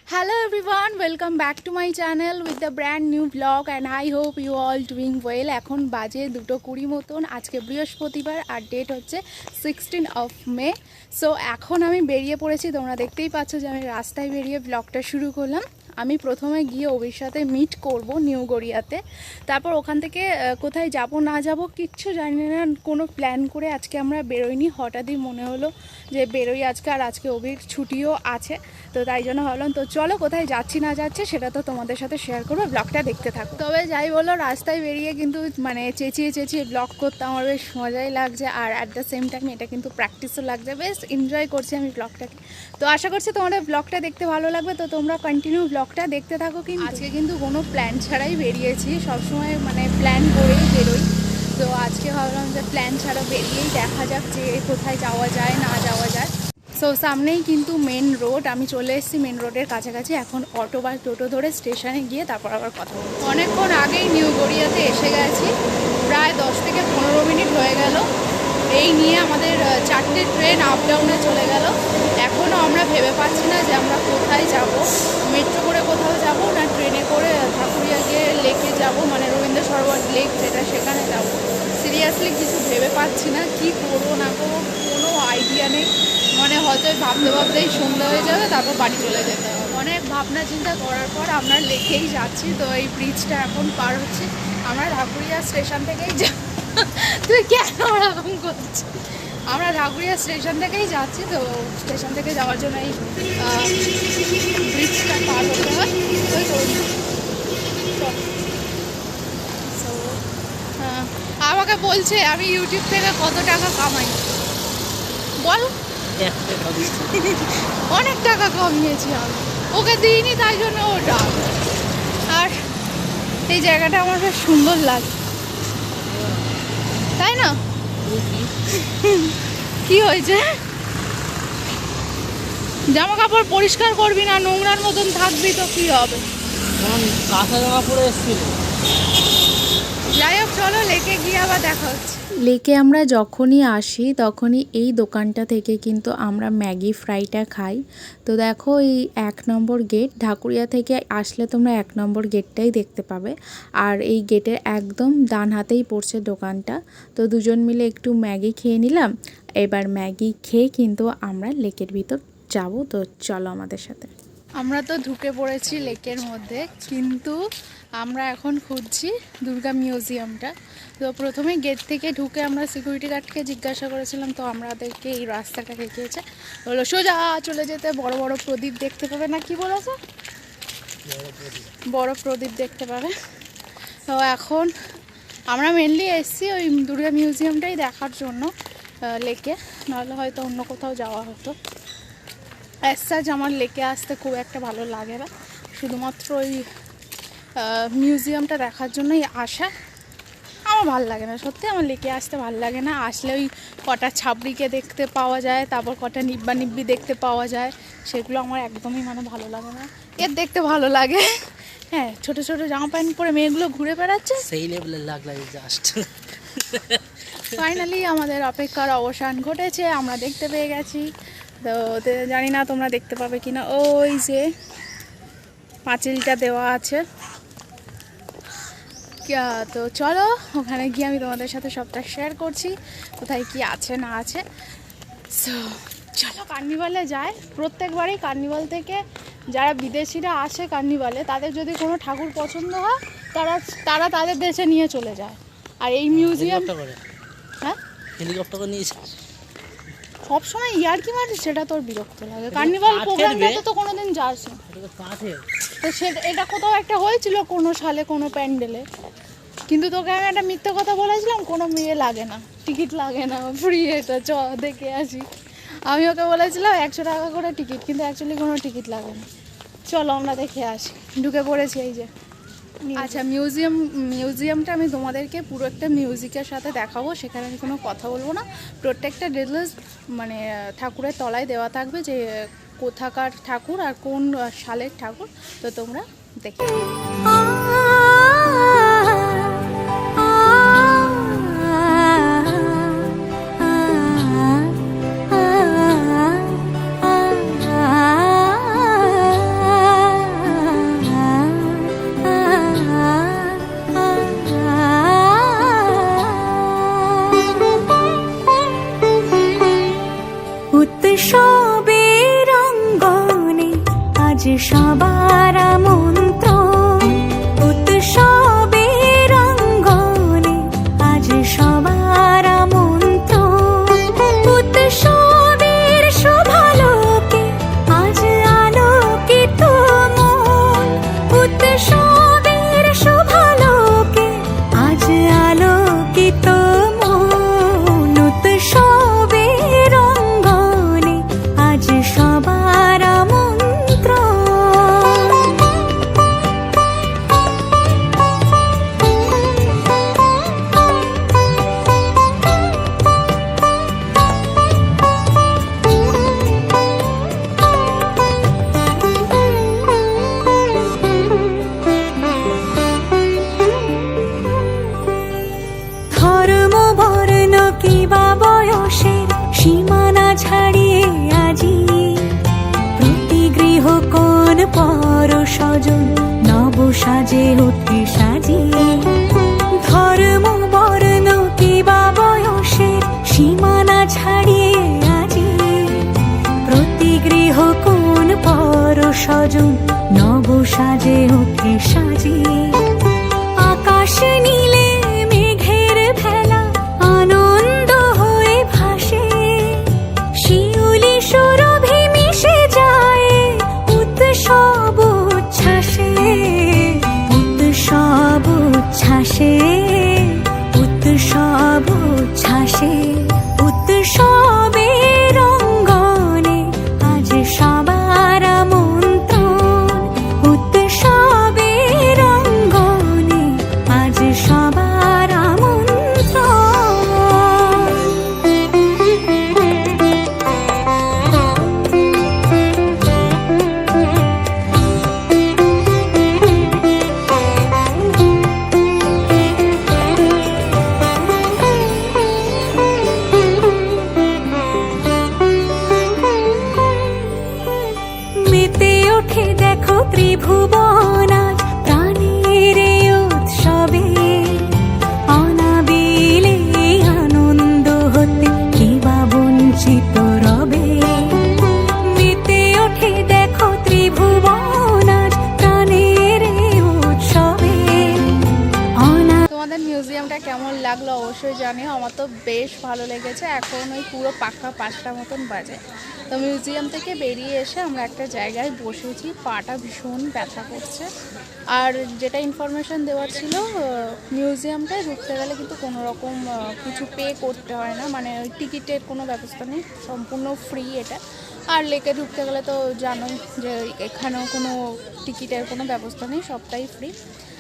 Hello everyone, welcome back to my channel with the brand new vlog and I hope you all doing well. এখন বাজে 2:20 মতন। আজকে বৃহস্পতিবার আর date হচ্ছে 16 of May. So এখন আমি বেরিয়ে পড়েছি, তোমরা দেখতেই পাচ্ছ যে আমি রাস্তায় বেরিয়ে ব্লগটা শুরু করলাম। আমি প্রথমে গিয়ে ওর সাথে মিট করব নিউ গড়িয়াতে, তারপর ওখান থেকে কোথায় যাব না যাব কিচ্ছু জানি না, কোনো প্ল্যান করে আজকে আমরা বেরোইনি। হঠাৎই মনে হলো যে বেরোই আজকে, আর আজকে অভির ছুটিও আছে, তো তাই জন্য ভাবলাম তো চলো কোথায় যাচ্ছি না যাচ্ছে সেটা তো তোমাদের সাথে শেয়ার করবো, ব্লগটা দেখতে থাকো। তবে যাই বলো, রাস্তায় বেরিয়ে কিন্তু মানে চেঁচিয়ে চেঁচিয়ে ব্লগ করতে আমার বেশ মজাই লাগছে, আর অ্যাট দ্য সেম টাইম এটা কিন্তু প্র্যাকটিসও লাগছে। বেশ এনজয় করছি আমি ব্লগটাকে। তো আশা করছি তোমাদের ব্লগটা দেখতে ভালো লাগবে, তো তোমরা কন্টিনিউ ব্লগটা দেখতে থাকো। কিন্তু আজকে কিন্তু কোনো প্ল্যান ছাড়াই বেরিয়েছি, সবসময় মানে প্ল্যান করেই বেরোই। তো আজকে ভাবলাম যে প্ল্যান ছাড়া বেরিয়েই দেখা যাক যে কোথায় যাওয়া যায় না যাওয়া যায়। সো সামনেই কিন্তু মেন রোড, আমি চলে এসেছি মেন রোডের কাছাকাছি। এখন অটো বা টোটো ধরে স্টেশনে গিয়ে তারপর আবার কথা বলবো। অনেকক্ষণ আগেই নিউ গড়িয়াতে এসে গেছি, প্রায় 10 থেকে 15 মিনিট হয়ে গেল। এই নিয়ে আমাদের 4টে ট্রেন আপ ডাউনে চলে গেল। এখনও আমরা ভেবে পাচ্ছি না যে আমরা কোথায় যাব, মেট্রো করে কোথাও যাব না ট্রেনে করে ঠাকুরিয়া গিয়ে লেকে যাব, মানে রবীন্দ্র সরোবর লেক যেটা সেখানে যাব। সিরিয়াসলি কিছু ভেবে পাচ্ছি না, কি করবো না করবো কোনো আইডিয়া নেই। মানে হয়তো ভাবতে ভাবতেই সন্ধ্যা হয়ে যাবে, তারপর বাড়ি চলে যেতে হবে। অনেক ভাবনা চিন্তা করার পর আমরা লেকেই যাচ্ছি। তো এই ব্রিজটা এখন পার হচ্ছে, আমরা ঢাকুরিয়া স্টেশন থেকেই তুই কেন ওরকম করছিস? আমরা ঢাকুরিয়া স্টেশন থেকেই যাচ্ছি, তো স্টেশন থেকে যাওয়ার জন্য এই ব্রিজটা পার হতে হয়। আমাকে বলছে আমি ইউটিউব থেকে কত টাকা কামাই, বল। অনেক টাকা কামিয়েছি আমি, ওকে দিইনি তাই জন্য ওটা। আর এই জায়গাটা আমার বেশ সুন্দর লাগে, তাই না? কি হয়েছে? জামা কাপড় পরিষ্কার করবি না, নোংরার মতন থাকবি তো কি হবে? কাঁচা জামা পরে এসেছিল। যাই হোক, চলো লেকে গিয়ে আবার দেখা হচ্ছে। লেকে আমরা যখনই আসি তখনই এই দোকানটা থেকে কিন্তু আমরা ম্যাগি ফ্রাইটা খাই। তো দেখো এই 1 নম্বর গেট, ঢাকুরিয়া থেকে আসলে তোমরা 1 নম্বর গেটটাই দেখতে পাবে, আর এই গেটের একদম ডান হাতেই পড়ছে দোকানটা। তো দুজন মিলে একটু ম্যাগি খেয়ে নিলাম। এবার ম্যাগি খেয়ে কিন্তু আমরা লেকের ভিতর যাব, তো চলো আমাদের সাথে। আমরা তো ঢুকে পড়েছি লেকের মধ্যে, কিন্তু আমরা এখন খুঁজছি দুর্গা মিউজিয়ামটা। তো প্রথমে গেট থেকে ঢুকে আমরা সিকিউরিটি গার্ডকে জিজ্ঞাসা করেছিলাম, তো আমাদেরকে এই রাস্তাটা দেখিয়েছে, বললো সোজা চলে যেতে বড় বড় প্রদীপ দেখতে পাবে। না কি বলেছে? বড় প্রদীপ দেখতে পাবে। তো এখন আমরা মেনলি এসেছি ওই দুর্গা মিউজিয়ামটাই দেখার জন্য লেকে, নাহলে হয়তো অন্য কোথাও যাওয়া হতো। অ্যাজ আমার লেকে আসতে খুব একটা ভালো লাগে না, শুধুমাত্র ওই মিউজিয়ামটা দেখার জন্যই আসা। আমার ভালো লাগে না, সত্যি আমার লেকে আসতে ভালো লাগে না। আসলে ওই কটা ছাবড়িকে দেখতে পাওয়া যায়, তারপর কটা নিব্বা নিব্বি দেখতে পাওয়া যায়, সেগুলো আমার একদমই মানে ভালো লাগে না। এর দেখতে ভালো লাগে, হ্যাঁ, ছোটো ছোটো জামা প্যান্ট পরে মেয়েগুলো ঘুরে বেড়াচ্ছে, সেই লেভেলের লাগে জাস্ট। ফাইনালি আমাদের অপেক্ষার অবসান ঘটেছে, আমরা দেখতে পেয়ে গেছি। তো জানি না তোমরা দেখতে পাবে কিনা, ওই যে পাঁচিলটা দেওয়া আছে। তো চলো ওখানে গিয়ে আমি তোমাদের সাথে সবটা শেয়ার করছি, কোথায় কি আছে না আছে। সো চলো কার্নিভালে যায়। প্রত্যেকবারই কার্নিভাল থেকে যারা বিদেশিরা আসে কার্নিভালে, তাদের যদি কোনো ঠাকুর পছন্দ হয় তারা তাদের দেশে নিয়ে চলে যায়। আর এই মিউজিয়াম, হ্যাঁ হেলিকপ্টার করে নিয়েছে সবসময় ইয়ার্কি মারিস, সেটা তোর বিরক্ত লাগে। কার্নিভাল প্রোগ্রামটাতে তো কোনোদিন যাস না, তো সেটা এটা কোথাও একটা হয়েছিল কোনো সালে কোনো প্যান্ডেলে, কিন্তু তোকে আমি একটা মিথ্যে কথা বলেছিলাম, কোনো মেয়ে লাগে না, টিকিট লাগে না, ফ্রি, এটা চ দেখে আসি। আমি ওকে বলেছিলাম 100 টাকা করে টিকিট, কিন্তু অ্যাকচুয়ালি কোনো টিকিট লাগে না। চলো আমরা দেখে আসি, ঢুকে পড়েছি এই যে। আচ্ছা, মিউজিয়ামটা আমি তোমাদেরকে পুরো একটা মিউজিকের সাথে দেখাবো, সেখানে আমি কোনো কথা বলবো না। প্রত্যেকটা ডিটেলস মানে ঠাকুরের তলায় দেওয়া থাকবে, যে কোথাকার ঠাকুর আর কোন সালের ঠাকুর, তো তোমরা দেখে। সবার আমন্ত্রণ উৎসবের অঙ্গনে, আজ সবার আমন্ত্রণ উৎসবের শোভালোকে, আজ আলোকিত মন উৎসবের শোভালোকে, আজ আলোকিত মন উৎসবের অঙ্গনে, আজ সবার আমন্ত্রণ। ধর্ম বর্ণ কিবা বয়সের সীমানা ছাড়িয়ে আজি প্রতি গৃহ কোন পর স্বজন নব সাজে ওঠে সাজিয়ে। ধর্ম বর্ণ কিবা বয়সের সীমানা ছাড়িয়ে আজি প্রতি গৃহ কোন পর স্বজন নব সাজে ওঠে সাজিয়ে। আকাশ নীলে মেঘের ভেলা আনন্দ হয়ে ভাসে, শিউলি সুরভি মিশে যায় উৎসব উচ্ছ্বাসে, উৎসব উচ্ছ্বাসে, উৎসব উচ্ছ্বাসে। উৎসবের অঙ্গনে আজ সবার আমন্ত্রণ উৎসবের অঙ্গনে, আজ সবার আমন্ত্রণ। মেতে ওঠে দেখো ত্রিভুবন আজ প্রাণের এই উৎসবে, অনাবিলে আনন্দ হতে কিবা বঞ্চিত রবে। মেতে ওঠে দেখো ত্রিভুবন আজ প্রাণের এই উৎসবে, তোমাদের মিউজিয়ামটা কেমন লাগলো অবশ্যই জানিও। আমার তো বেশ ভালো লেগেছে। এখন ওই পুরো পাক্কা 5টা মতন বাজে। তো মিউজিয়াম থেকে বেরিয়ে এসে আমরা একটা জায়গায় বসেছি, পাটা ভীষণ ব্যথা করছে। আর যেটা ইনফরমেশন দেওয়ার ছিল, মিউজিয়ামটায় ঢুকতে গেলে কিন্তু কোনো রকম কিছু পে করতে হয় না, মানে টিকিটের কোনো ব্যবস্থা নেই, সম্পূর্ণ ফ্রি এটা। আর লেকে ঢুকতে গেলে তো জানোই যে এখানেও কোনো টিকিটের কোনো ব্যবস্থা নেই, সবটাই ফ্রি।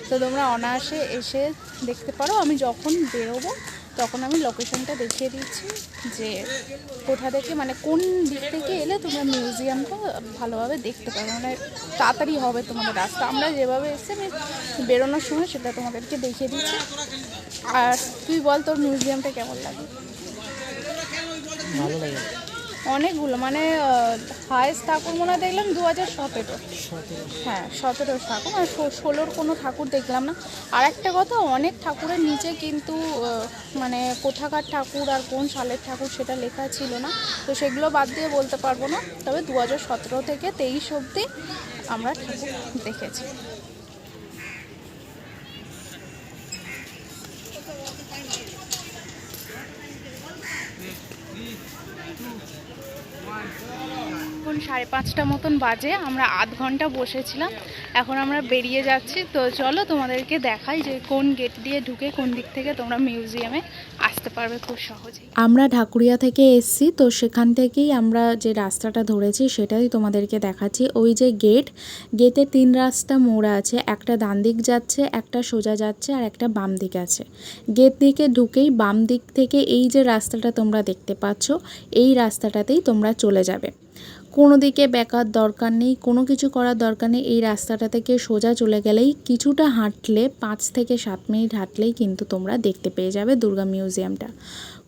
তো তোমরা অনায়াসে এসে দেখতে পারো। আমি যখন বেরোবো তখন আমি লোকেশনটা দেখিয়ে দিচ্ছি যে কোথা থেকে, মানে কোন দিক থেকে এলে তোমরা মিউজিয়ামটা ভালোভাবে দেখতে পারো, মানে তাড়াতাড়ি হবে তোমাদের রাস্তা। আমরা যেভাবে এসে আমি বেরোনোর সময় সেটা তোমাদেরকে দেখিয়ে দিচ্ছি। আর তুই বল, তোর মিউজিয়ামটা কেমন লাগে? ভালো লাগে। অনেকগুলো, মানে হায়েস্ট ঠাকুর মনে হয় দেখলাম 2017। হ্যাঁ 17 ঠাকুর, আর 16 কোনো ঠাকুর দেখলাম না। আর একটা কথা, অনেক ঠাকুরের নিচে কিন্তু মানে কোথাকার ঠাকুর আর কোন সালের ঠাকুর সেটা লেখা ছিল না। তো সেগুলো বাদ দিয়ে বলতে পারবো না, তবে 2017 থেকে 23 অবধি আমরা ঠাকুর দেখেছি। এখন 5:30 মতন বাজে, আমরা আধ ঘন্টা বসেছিলাম, এখন আমরা বেরিয়ে যাচ্ছি। তো চলো তোমাদেরকে দেখাই যে কোন গেট দিয়ে ঢুকে কোন দিক থেকে তোমরা মিউজিয়ামে আসতে পারবে খুব সহজেই। আমরা ঢাকুরিয়া থেকে এসছি, তো সেখান থেকেই আমরা যে রাস্তাটা ধরেছি সেটাই তোমাদেরকে দেখাচ্ছি। ওই যে গেটে 3 রাস্তা মোড় আছে, একটা ডান দিক যাচ্ছে, একটা সোজা যাচ্ছে, আর একটা বাম দিক আছে। গেট দিকে ঢুকেই বাম দিক থেকে এই যে রাস্তাটা তোমরা দেখতে পাচ্ছ, এই রাস্তাটাতেই তোমরা চলে যাবে। কোনো দিকে বেকার দরকার নেই, কোনো কিছু করার দরকার নেই। এই রাস্তাটা থেকে সোজা চলে গেলেই কিছুটা হাঁটলে 5 থেকে 7 মিনিট হাঁটলেই কিন্তু তোমরা দেখতে পেয়ে যাবে দুর্গা মিউজিয়ামটা।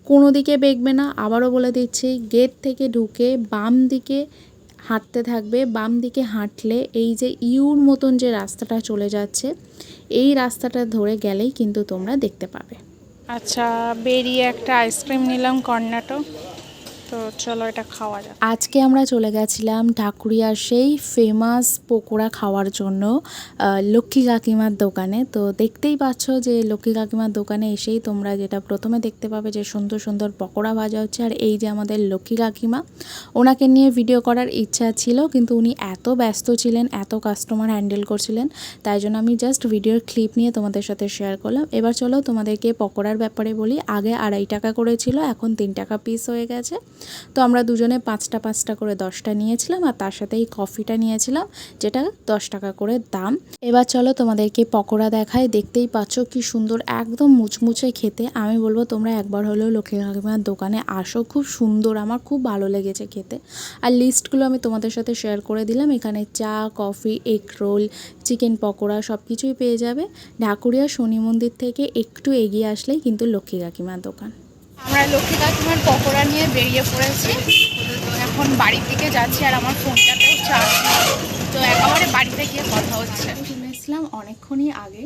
কোনো দিকে বেঁকবে না, আবারও বলে দিচ্ছি, গেট থেকে ঢুকে বাম দিকে হাঁটতে থাকবে। বাম দিকে হাঁটলে এই যে ইউর মতন যে রাস্তাটা চলে যাচ্ছে, এই রাস্তাটা ধরে গেলেই কিন্তু তোমরা দেখতে পাবে। আচ্ছা, বেরিয়ে একটা আইসক্রিম নিলাম কর্নাটো। তো চলো এটা খাওয়া যাক। আজকে আমরা চলে গেছিলাম ঢাকুরিয়ার সেই ফেমাস পকোড়া খাওয়ার জন্য লক্ষ্মী কাকিমার দোকানে। তো দেখতেই পাচ্ছ যে লক্ষ্মী কাকিমার দোকানে এসেই তোমরা যেটা প্রথমে দেখতে পাবে যে সুন্দর সুন্দর পকোড়া ভাজা হচ্ছে। আর এই যে আমাদের লক্ষ্মী কাকিমা, ওনাকে নিয়ে ভিডিও করার ইচ্ছা ছিল কিন্তু উনি এত ব্যস্ত ছিলেন, এত কাস্টমার হ্যান্ডেল করছিলেন, তাই জন্য আমি জাস্ট ভিডিওর ক্লিপ নিয়ে তোমাদের সাথে শেয়ার করলাম। এবার চলো তোমাদেরকে পকোড়ার ব্যাপারে বলি। আগে 2.5 টাকা করে ছিল, এখন 3 টাকা পিস হয়ে গেছে। তো আমরা দুজনে 5টা করে 10টা নিয়েছিলাম, আর তার সাথে এই কফিটা নিয়েছিলাম যেটা 10 টাকা করে দাম। এবার চলো তোমাদেরকে পকোড়া দেখায়। দেখতেই পাচ্ছ কি সুন্দর, একদম মুচমুচে খেতে। আমি বলবো তোমরা একবার হলেও লক্ষ্মী কাকিমার দোকানে আসো, খুব সুন্দর, আমার খুব ভালো লেগেছে খেতে। আর লিস্টগুলো আমি তোমাদের সাথে শেয়ার করে দিলাম। এখানে চা, coffee, egg roll, chicken pakora সব কিছুই পেয়ে যাবে। ঢাকুরিয়া শনি মন্দির থেকে একটু এগিয়ে আসলেই কিন্তু লক্ষ্মী কাকিমার দোকান। আমরা লক্ষ্মী কাকিমার পকোড়া নিয়ে বেরিয়ে পড়েছি। তো এখন বাড়ির দিকে যাচ্ছি, আর আমার ফোনটাতেও চার্জ নেই, তো একেবারে বাড়িতে গিয়ে কথা হচ্ছে। শুনেছিলাম অনেকক্ষণই আগে,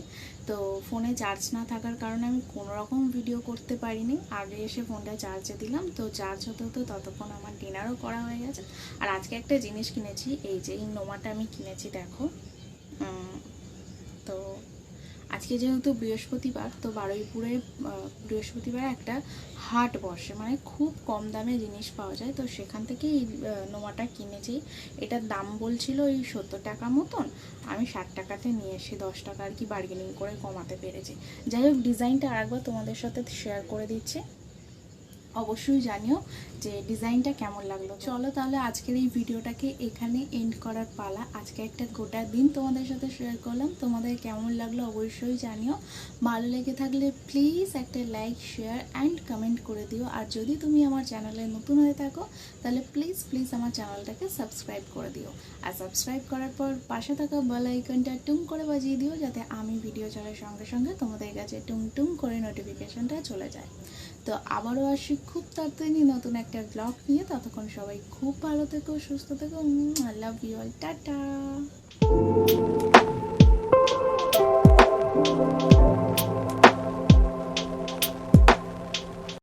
তো ফোনে চার্জ না থাকার কারণে আমি কোনো রকম ভিডিও করতে পারিনি। আগে এসে ফোনটা চার্জে দিলাম, তো চার্জ হতে হতে ততক্ষণ আমার ডিনারও করা হয়ে গেছে। আর আজকে একটা জিনিস কিনেছি, এই যে এই নোমাটা আমি কিনেছি, দেখো। তো আজকে যেহেতু বৃহস্পতিবার, তো বারুইপুরে বৃহস্পতিবার একটা হাট বসে, মানে খুব কম দামে জিনিস পাওয়া যায়। তো সেখান থেকে এই নোমাটা কিনেছি। এটার দাম বলছিল এই 70 টাকা মতন, আমি 60 টাকাতে নিয়ে এসে 10 টাকা আর কি বার্গেনিং করে কমাতে পেরেছি। যাই হোক, ডিজাইনটা আরেকবার তোমাদের সাথে শেয়ার করে দিচ্ছি, অবশ্যই জানিও যে ডিজাইনটা কেমন লাগলো। চলো তাহলে আজকের এই ভিডিওটাকে এখানে এন্ড করার পালা। আজকে একটা গোটা দিন তোমাদের সাথে শেয়ার করলাম, তোমাদের কেমন লাগলো অবশ্যই জানিও। ভালো লেগে থাকলে প্লিজ একটা লাইক, শেয়ার অ্যান্ড কমেন্ট করে দিও। আর যদি তুমি আমার চ্যানেলে নতুন হয়ে থাকো তাহলে প্লিজ আমার চ্যানেলটাকে সাবস্ক্রাইব করে দিও। আর সাবস্ক্রাইব করার পর পাশে থাকা বেল আইকনটা টুং করে বাজিয়ে দিও, যাতে আমি ভিডিও ছাড়ার সঙ্গে সঙ্গে তোমাদের কাছে টুং করে নোটিফিকেশনটা চলে যায়। তো আবারও আসি খুব তাড়াতাড়ি নতুন একটা ব্লগ নিয়ে। ততক্ষণ সবাই খুব ভালো থেকো, সুস্থ থেকো। I love you all, tata.